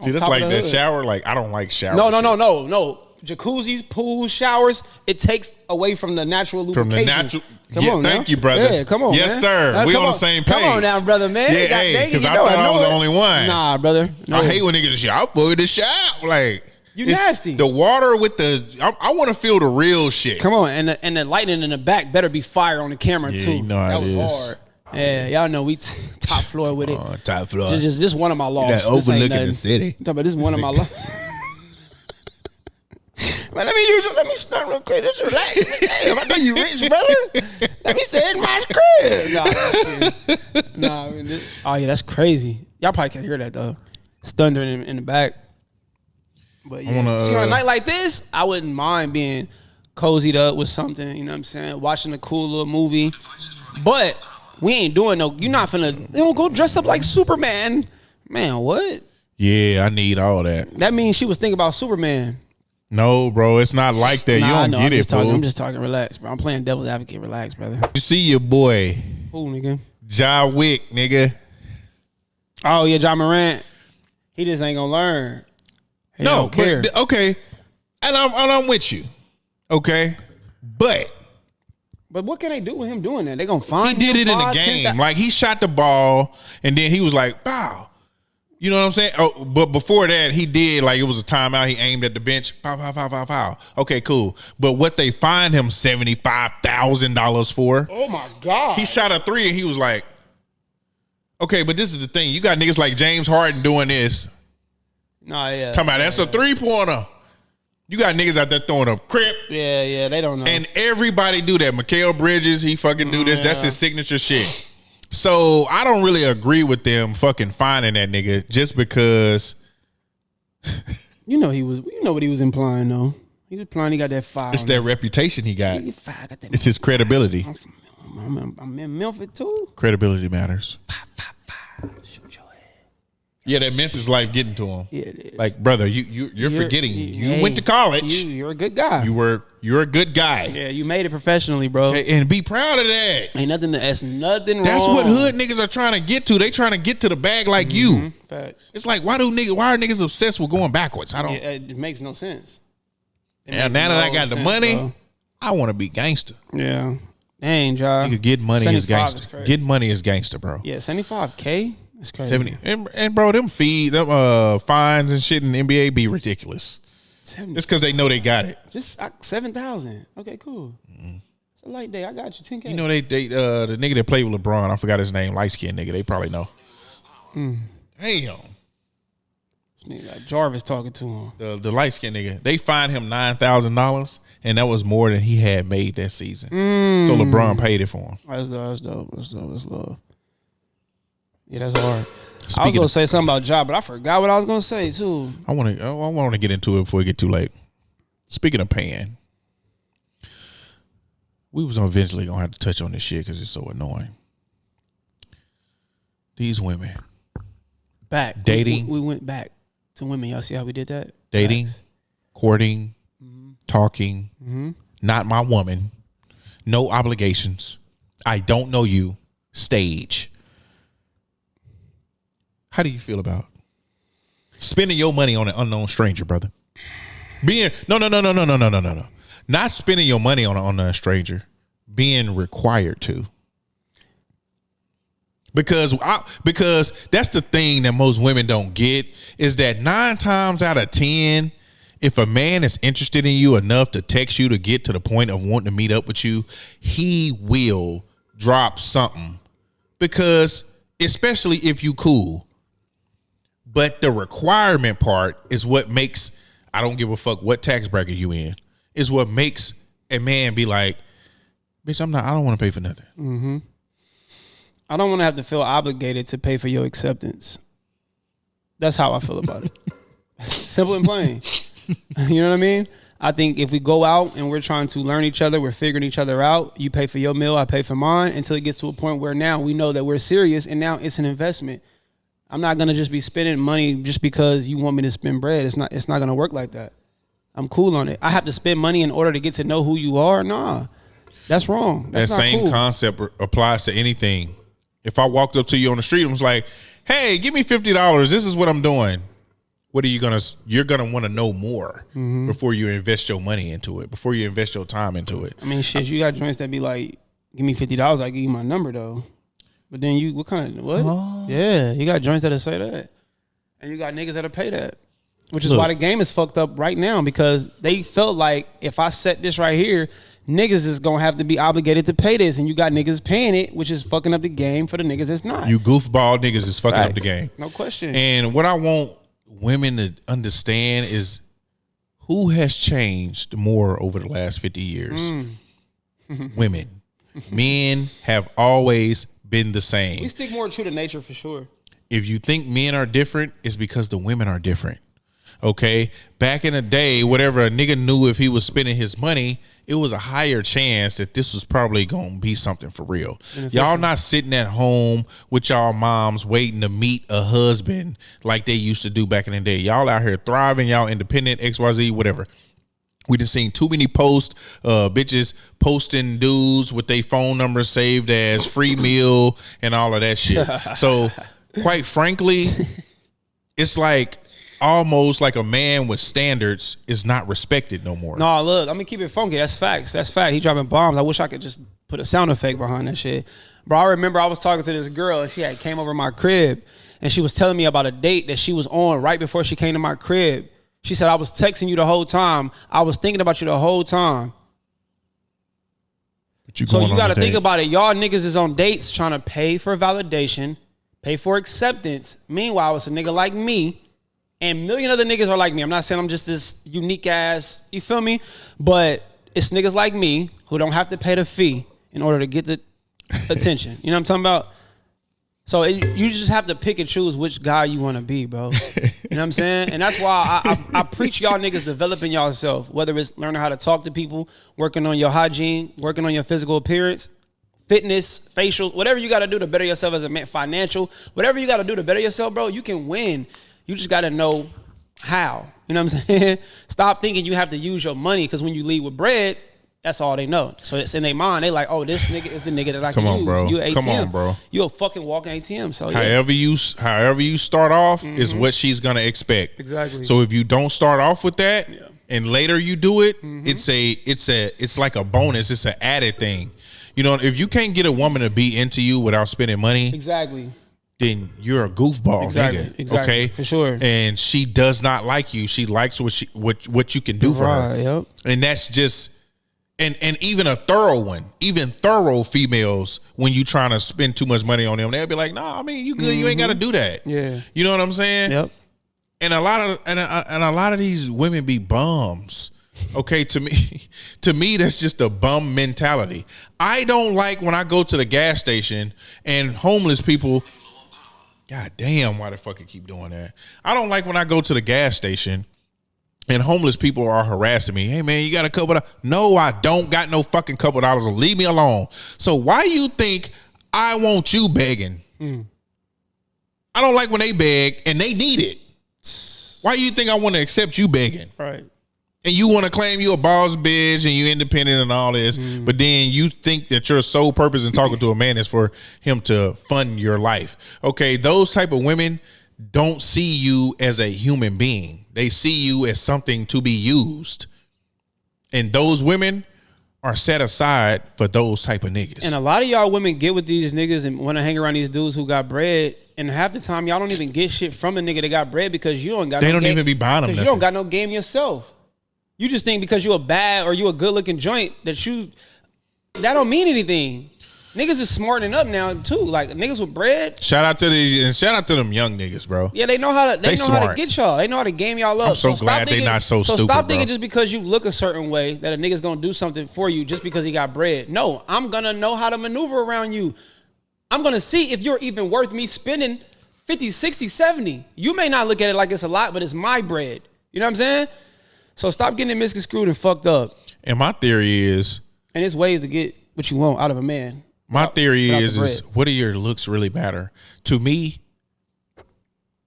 See, that's like that shower. Like I don't like showers. No. Jacuzzis, pools, showers. It takes away from the natural lubrication. From the natural. Thank you, brother. Yeah, come on. Yes, sir. We on the same page. Come on now, brother, man. Yeah, hey, because I thought I was the only one. Nah, brother. No. I hate when niggas shower. For the shower, like. You nasty. The water with I want to feel the real shit. Come on, and the lightning in the back better be fire on the camera too. You know how that was hard. Yeah, y'all know we top floor with it. Top floor. Just one of my lofts. That overlooking the city. I'm talking about this one of my lofts. Man, let me start real quick. Just relax. Damn, I know you rich, brother. Let me say it in my crib. Nah, oh yeah, that's crazy. Y'all probably can't hear that though. It's thunder in the back. But yeah, see, on a night like this, I wouldn't mind being cozied up with something, you know what I'm saying? Watching a cool little movie. But we ain't doing you're not finna, go dress up like Superman. Man, what? Yeah, I need all that. That means she was thinking about Superman. No, bro, it's not like that. You don't get it, bro. I'm just talking relax, bro. I'm playing devil's advocate. Relax, brother. You see your boy. Who, nigga? John Wick, nigga. Oh yeah, John Morant. He just ain't gonna learn. He don't care. But, okay, and I'm with you. Okay, but what can they do with him doing that? They gonna find he did it in the game. Like he shot the ball and then he was like, "Wow." You know what I'm saying? Oh, but before that, he did like it was a timeout. He aimed at the bench. Pow, pow, pow, pow, pow. Okay, cool. But what they fined him $75,000 for? Oh my God! He shot a 3 and he was like, "Okay, but this is the thing. You got niggas like James Harden doing this. Nah, yeah. Talking about that's a 3-pointer. You got niggas out there throwing up crip. Yeah, they don't know. And everybody do that. Mikal Bridges, he fucking do this. That's his signature shit. So I don't really agree with them fucking finding that nigga just because. you know what he was implying though. He was implying he got that fire. It's that reputation he got. It's his credibility. I'm in Memphis too. Credibility matters. Shoot your ass. Yeah, that Memphis life getting to him. Yeah, it is. Like, brother, you're forgetting. You went to college. You're a good guy. You're a good guy. Yeah, you made it professionally, bro. Okay, and be proud of that. Ain't nothing. That's nothing wrong. That's what hood niggas are trying to get to. They trying to get to the bag like you. Facts. It's like why are niggas obsessed with going backwards? I don't. It makes no sense. And now that I got the money, bro. I want to be gangster. Yeah. Dang, John. Nigga, get money is gangster. Get money is gangster, bro. Yeah, $75K. That's crazy. 70 and bro, them fines and shit in the NBA be ridiculous. 70. It's because they know they got it. Just 7,000. Okay, cool. It's a light day. I got you. 10K. You know they the nigga that played with LeBron, I forgot his name, light skinned nigga. They probably know. Damn. Nigga, Jarvis talking to him. The light skinned nigga. They fined him $9,000, and that was more than he had made that season. So LeBron paid it for him. That's dope. That's love. Yeah, that's hard. I was gonna say something about Ja, but I forgot what I was gonna say too. I want to get into it before it get too late. Speaking of paying, we was eventually gonna have to touch on this shit because it's so annoying. These women dating. We went back to women. Y'all see how we did that? Dating, courting, talking. Not my woman. No obligations. I don't know you. Stage. How do you feel about spending your money on an unknown stranger, brother? No. Not spending your money on an unknown stranger. Being required to. Because that's the thing that most women don't get is that 9 times out of 10, if a man is interested in you enough to text you to get to the point of wanting to meet up with you, he will drop something. Because especially if you cool. But the requirement part is what makes, I don't give a fuck what tax bracket you in, is what makes a man be like, bitch, I don't want to pay for nothing. I don't want to have to feel obligated to pay for your acceptance. That's how I feel about it. Simple and plain. You know what I mean? I think if we go out and we're trying to learn each other, we're figuring each other out, you pay for your meal, I pay for mine, until it gets to a point where now we know that we're serious and now it's an investment. I'm not gonna just be spending money just because you want me to spend bread. It's not gonna work like that. I'm cool on it. I have to spend money in order to get to know who you are. Nah, that's wrong. That's that same cool. Concept applies to anything. If I walked up to you on the street and was like, "Hey, give me $50. This is what I'm doing." What are you gonna? You're gonna want to know more before you invest your money into it. Before you invest your time into it. I mean, shit. You got joints that be like, "Give me $50. I give you my number though." But then what? Oh. Yeah, you got joints that'll say that. And you got niggas that'll pay that. Which is why the game is fucked up right now, because they felt like if I set this right here, niggas is going to have to be obligated to pay this. And you got niggas paying it, which is fucking up the game for the niggas that's not. You goofball niggas is fucking up the game. No question. And what I want women to understand is who has changed more over the last 50 years? Women. Men have always been the same. We stick more true to nature for sure. If you think men are different, it's because the women are different. Okay? Back in the day, whatever a nigga knew, if he was spending his money, it was a higher chance that this was probably going to be something for real. Y'all not sitting at home with y'all moms waiting to meet a husband like they used to do back in the day. Y'all out here thriving, y'all independent, XYZ, whatever. We just seen too many posts, bitches posting dudes with their phone numbers saved as free meal and all of that shit. So quite frankly, it's like almost like a man with standards is not respected no more. No, look, I'm gonna keep it funky. That's facts. That's fact. He dropping bombs. I wish I could just put a sound effect behind that shit. Bro, I remember I was talking to this girl and she had came over my crib and she was telling me about a date that she was on right before she came to my crib. She said, I was texting you the whole time. I was thinking about you the whole time. So you got to think about it. Y'all niggas is on dates trying to pay for validation, pay for acceptance. Meanwhile, it's a nigga like me and a million other niggas are like me. I'm not saying I'm just this unique ass, you feel me? But it's niggas like me who don't have to pay the fee in order to get the attention. You know what I'm talking about? So you just have to pick and choose which guy you want to be, bro. You know what I'm saying? And that's why I preach y'all niggas developing yourself, whether it's learning how to talk to people, working on your hygiene, working on your physical appearance, fitness, facial, whatever you got to do to better yourself as a man, financial, whatever you got to do to better yourself, bro, you can win. You just got to know how. You know what I'm saying? Stop thinking you have to use your money because when you leave with bread, that's all they know. So it's in their mind. They like, oh, this nigga is the nigga that I can use. Bro. You an ATM. Come on, bro. You a fucking walking ATM. So yeah. However you start off is what she's gonna expect. Exactly. So if you don't start off with that and later you do it, it's like a bonus. It's an added thing. You know, if you can't get a woman to be into you without spending money, exactly, then you're a goofball, nigga. Exactly. Okay, for sure. And she does not like you. She likes what you can do for her. Yep. And that's just. And even a thorough one, even thorough females, when you trying to spend too much money on them, they'll be like, "Nah, I mean, you good. You ain't got to do that." Yeah, you know what I'm saying? Yep. And a lot of these women be bums. Okay, to me, that's just a bum mentality. I don't like when I go to the gas station and homeless people. God damn, why the fuck you keep doing that? I don't like when I go to the gas station. And homeless people are harassing me. Hey, man, you got a couple of... No, I don't got no fucking couple dollars. Leave me alone. So why you think I want you begging? I don't like when they beg and they need it. Why you think I want to accept you begging? Right. And you want to claim you a boss bitch and you independent and all this, but then you think that your sole purpose in talking to a man is for him to fund your life. Okay, those type of women don't see you as a human being. They see you as something to be used. And those women are set aside for those type of niggas. And a lot of y'all women get with these niggas and want to hang around these dudes who got bread. And half the time, y'all don't even get shit from the nigga that got bread because you don't got they don't even be buying them. You don't got no game yourself. You just think because you a bad or you a good looking joint that don't mean anything. Niggas is smartening up now too. Like niggas with bread. Shout out to them young niggas, bro. Yeah, they know how to get y'all. They know how to game y'all up. I'm so glad they not so stupid. So stop thinking bro. Just because you look a certain way that a nigga's gonna do something for you just because he got bread. No, I'm gonna know how to maneuver around you. I'm gonna see if you're even worth me spending 50, 60, 70. You may not look at it like it's a lot, but it's my bread. You know what I'm saying? So stop getting it misconstrued and fucked up. And my theory is, and there's ways to get what you want out of a man. My theory is what do your looks really matter? To me,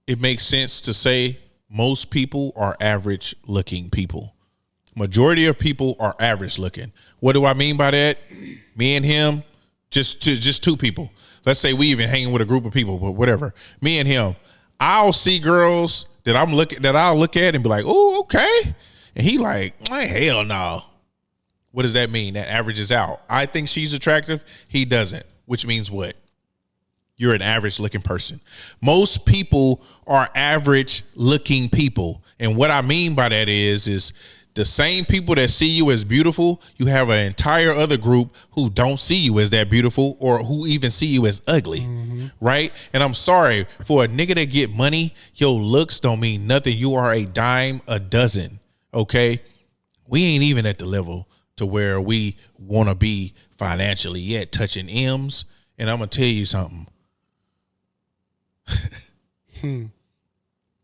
it makes sense to say most people are average looking people. Majority of people are average looking. What do I mean by that? Me and him, just two people. Let's say we even hanging with a group of people, but whatever. Me and him, I'll see girls that I'll look at and be like, oh, okay. And he like, hell no. What does that mean? That averages out. I think she's attractive. He doesn't, which means what? You're an average looking person. Most people are average looking people. And what I mean by that is the same people that see you as beautiful, you have an entire other group who don't see you as that beautiful or who even see you as ugly, right? And I'm sorry, for a nigga that get money, your looks don't mean nothing. You are a dime a dozen, okay? We ain't even at the level to where we want to be financially yet, touching M's. And I'm going to tell you something.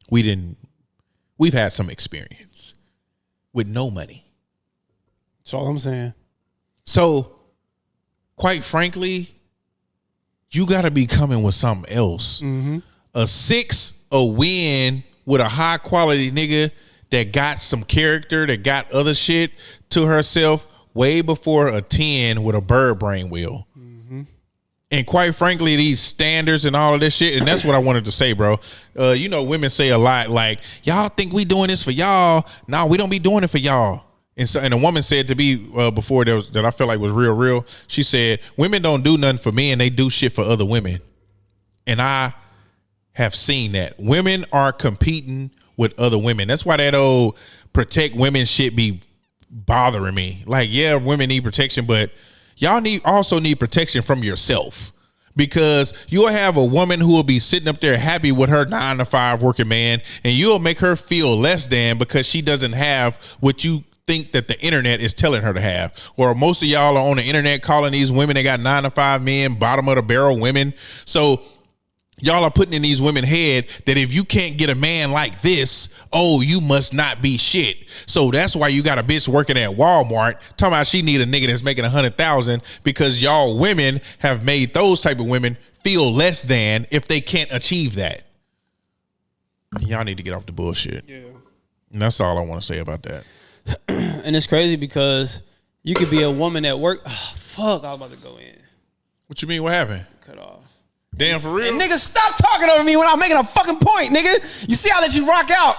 We've had some experience with no money. That's all I'm saying. So, quite frankly, you got to be coming with something else. A 6, a win with a high quality nigga that got some character, that got other shit to herself way before a 10 with a bird brain wheel. And quite frankly, these standards and all of this shit, and that's what I wanted to say, bro. Women say a lot like, y'all think we doing this for y'all. No, we don't be doing it for y'all. And a woman said to me before that I felt like was real. She said, women don't do nothing for men. They do shit for other women. And I have seen that. Women are competing with other women. That's why that old protect women shit be bothering me. Like, yeah, women need protection, but y'all also need protection from yourself. Because you'll have a woman who will be sitting up there happy with her 9-to-5 working man, and you'll make her feel less than because she doesn't have what you think that the internet is telling her to have. Or most of y'all are on the internet calling these women that got 9-to-5 men bottom of the barrel women. So y'all are putting in these women's head that if you can't get a man like this, oh, you must not be shit. So that's why you got a bitch working at Walmart talking about she need a nigga that's making 100,000 because y'all women have made those type of women feel less than if they can't achieve that. Y'all need to get off the bullshit. Yeah. And that's all I want to say about that. And it's crazy because you could be a woman at work. Oh, fuck, I was about to go in. What you mean? What happened? Cut off. Damn, for real? And nigga, stop talking over me when I'm making a fucking point, nigga. You see how that you rock out.